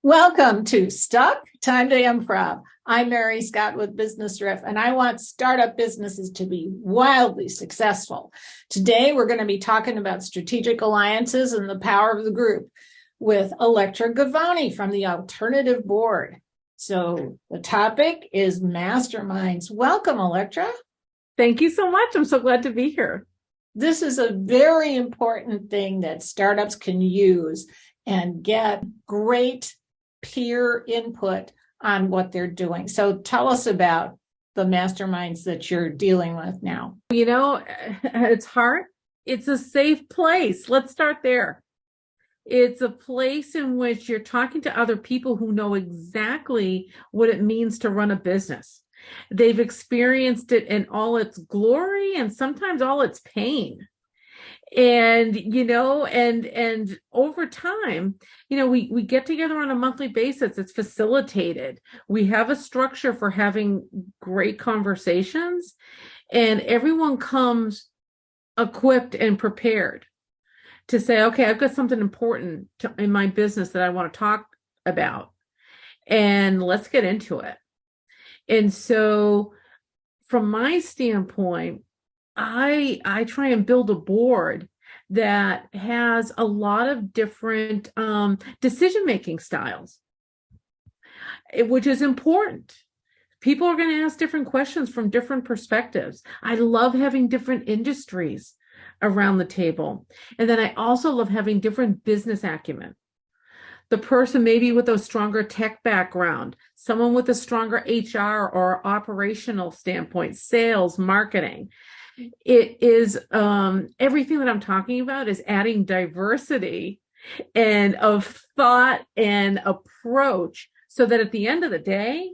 Welcome to Stuck, Time to Improv. I'm Mary Scott with Business Riff, and I want startup businesses to be wildly successful. Today, we're going to be talking about strategic alliances and the power of the group with Electra Govoni from the Alternative Board. So the topic is masterminds. Welcome, Electra. Thank you so much. I'm so glad to be here. This is a very important thing that startups can use and get great peer input on what they're doing. So tell us about the masterminds that you're dealing with now. You know, at its heart, it's a safe place. Let's start there. It's a place in which you're talking to other people who know exactly what it means to run a business. They've experienced it in all its glory and sometimes all its pain. And, and over time, we get together on a monthly basis. It's facilitated. We have a structure for having great conversations, and everyone comes equipped and prepared to say, okay, I've got something important in my business that I want to talk about, and let's get into it. And so from my standpoint, I try and build a board that has a lot of different decision-making styles, which is important. People are going to ask different questions from different perspectives. I love having different industries around the table. And then I also love having different business acumen. The person maybe with a stronger tech background, someone with a stronger HR or operational standpoint, sales, marketing. It is everything that I'm talking about is adding diversity and of thought and approach so that at the end of the day,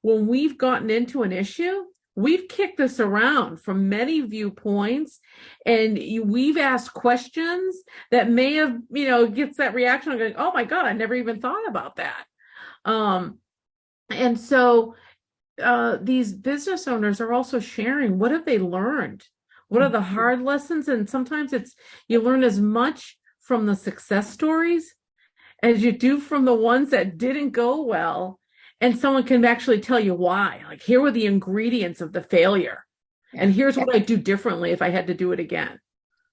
when we've gotten into an issue, we've kicked this around from many viewpoints, and we've asked questions that may have, gets that reaction of going, oh my God, I never even thought about that. And so these business owners are also sharing, what have they learned? What are the hard lessons? And sometimes you learn as much from the success stories as you do from the ones that didn't go well. And someone can actually tell you why. Like, here were the ingredients of the failure. And here's what I'd do differently if I had to do it again.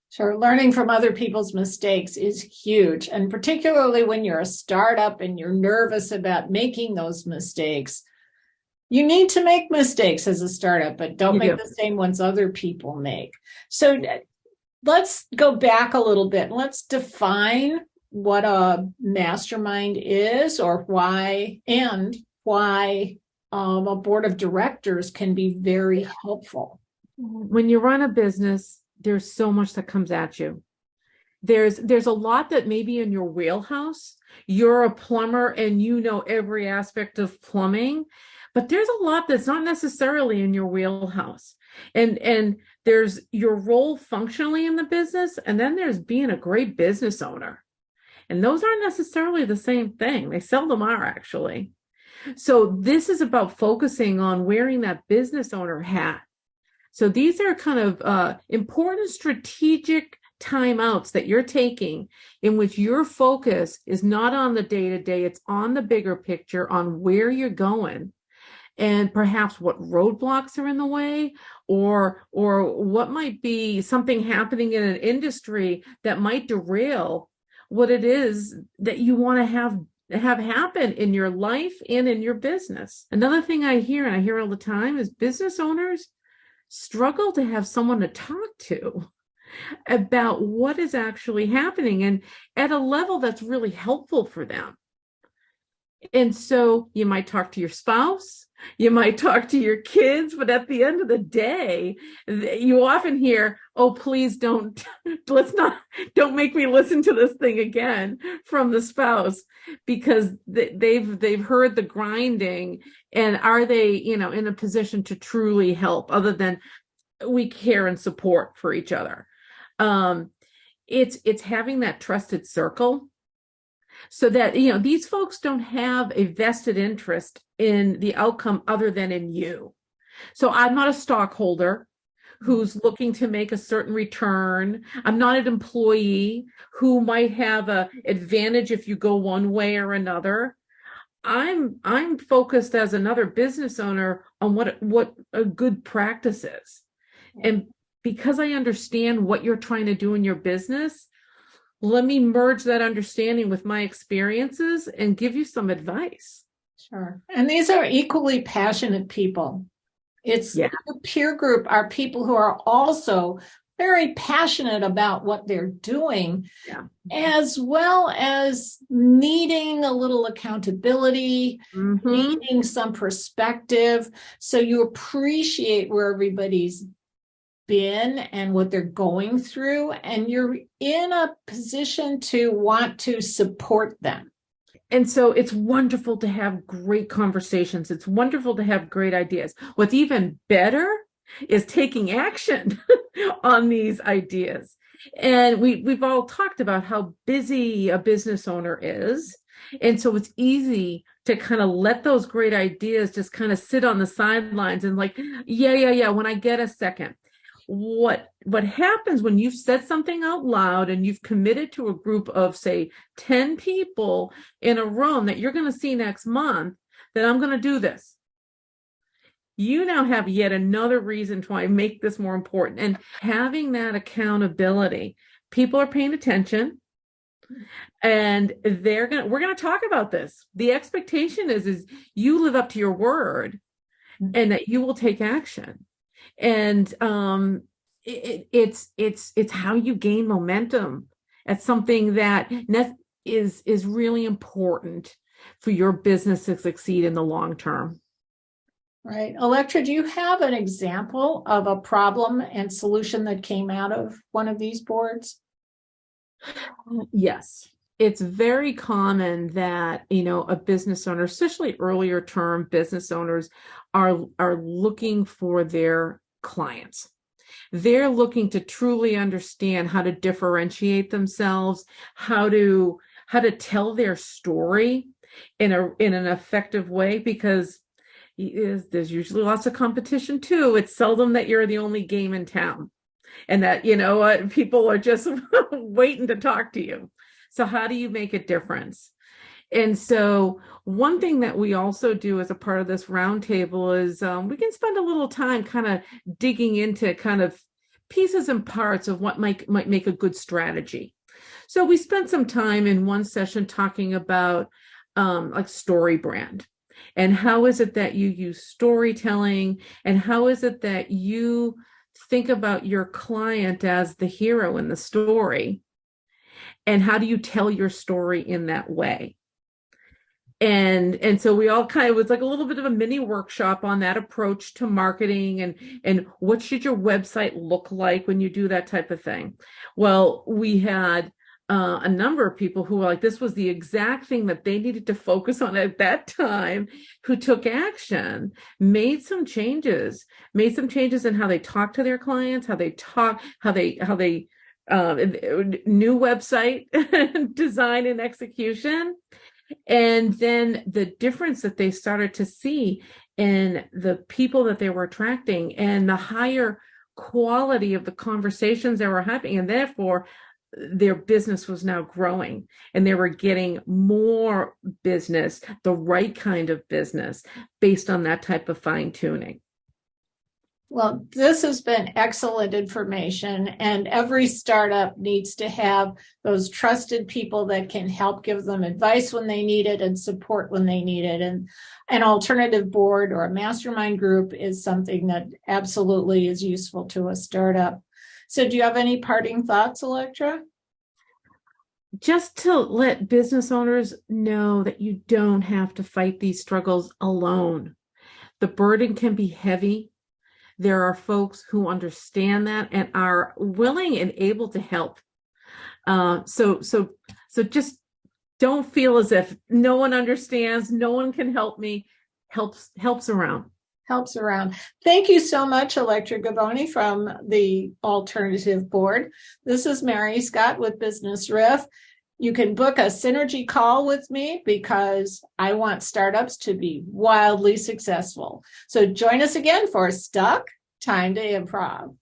Sure. Learning from other people's mistakes is huge. And particularly when you're a startup and you're nervous about making those mistakes. You need to make mistakes as a startup, but don't make the same ones other people make. So let's go back a little bit. Let's define what a mastermind is, or why a board of directors can be very helpful. When you run a business, there's so much that comes at you. There's a lot that may be in your wheelhouse. You're a plumber and you know every aspect of plumbing. But there's a lot that's not necessarily in your wheelhouse. And there's your role functionally in the business, and then there's being a great business owner. And those aren't necessarily the same thing. They seldom are, actually. So this is about focusing on wearing that business owner hat. So these are kind of important strategic timeouts that you're taking in which your focus is not on the day-to-day, it's on the bigger picture, on where you're going. And perhaps what roadblocks are in the way, or what might be something happening in an industry that might derail what it is that you want to have happen in your life and in your business. Another thing I hear all the time is business owners struggle to have someone to talk to about what is actually happening and at a level that's really helpful for them. And so you might talk to your spouse, you might talk to your kids, but at the end of the day, you often hear, oh, please don't make me listen to this thing again from the spouse, because they've heard the grinding. And are they, in a position to truly help other than we care and support for each other? It's having that trusted circle. So that, these folks don't have a vested interest in the outcome other than in you. So I'm not a stockholder who's looking to make a certain return. I'm not an employee who might have an advantage if you go one way or another. I'm focused as another business owner on what a good practice is. And because I understand what you're trying to do in your business, let me merge that understanding with my experiences and give you some advice. Sure. And these are equally passionate people. It's Yeah. your peer group are people who are also very passionate about what they're doing, Yeah. as well as needing a little accountability, Mm-hmm. needing some perspective. So you appreciate where everybody's been and what they're going through, and you're in a position to want to support them. And so it's wonderful to have great conversations. It's wonderful to have great ideas. What's even better is taking action on these ideas. And we've all talked about how busy a business owner is. And so it's easy to kind of let those great ideas just kind of sit on the sidelines and like, yeah, when I get a second. What happens when you've said something out loud and you've committed to a group of, say, 10 people in a room that you're going to see next month, that I'm going to do this. You now have yet another reason to why I make this more important. And having that accountability, people are paying attention and we're going to talk about this. The expectation is you live up to your word and that you will take action. And it's how you gain momentum at something that is really important for your business to succeed in the long term. Right. Electra, do you have an example of a problem and solution that came out of one of these boards? Yes. It's very common that, a business owner, especially earlier term business owners, are looking for their clients. They're looking to truly understand how to differentiate themselves, how to tell their story in an effective way, because there's usually lots of competition too. It's seldom that you're the only game in town and that, people are just waiting to talk to you. So how do you make a difference? And so one thing that we also do as a part of this roundtable is we can spend a little time kind of digging into kind of pieces and parts of what might make a good strategy. So we spent some time in one session talking about like story brand. And how is it that you use storytelling? And how is it that you think about your client as the hero in the story? And how do you tell your story in that way? And so we all kind of, it was like a little bit of a mini workshop on that approach to marketing and what should your website look like when you do that type of thing. Well, we had a number of people who were like, this was the exact thing that they needed to focus on at that time, who took action, made some changes in how they talk to their clients, how they new website design and execution. And then the difference that they started to see in the people that they were attracting and the higher quality of the conversations that were happening, and therefore their business was now growing and they were getting more business, the right kind of business based on that type of fine tuning. Well, this has been excellent information, and every startup needs to have those trusted people that can help give them advice when they need it and support when they need it. And an alternative board or a mastermind group is something that absolutely is useful to a startup. So do you have any parting thoughts, Electra? Just to let business owners know that you don't have to fight these struggles alone. The burden can be heavy. There are folks who understand that and are willing and able to help. So just don't feel as if no one understands, no one can help me. Helps around. Helps around. Thank you so much, Electra Govoni from the Alternative Board. This is Mary Scott with Business Riff. You can book a synergy call with me because I want startups to be wildly successful. So join us again for Stuck, Time to Improv.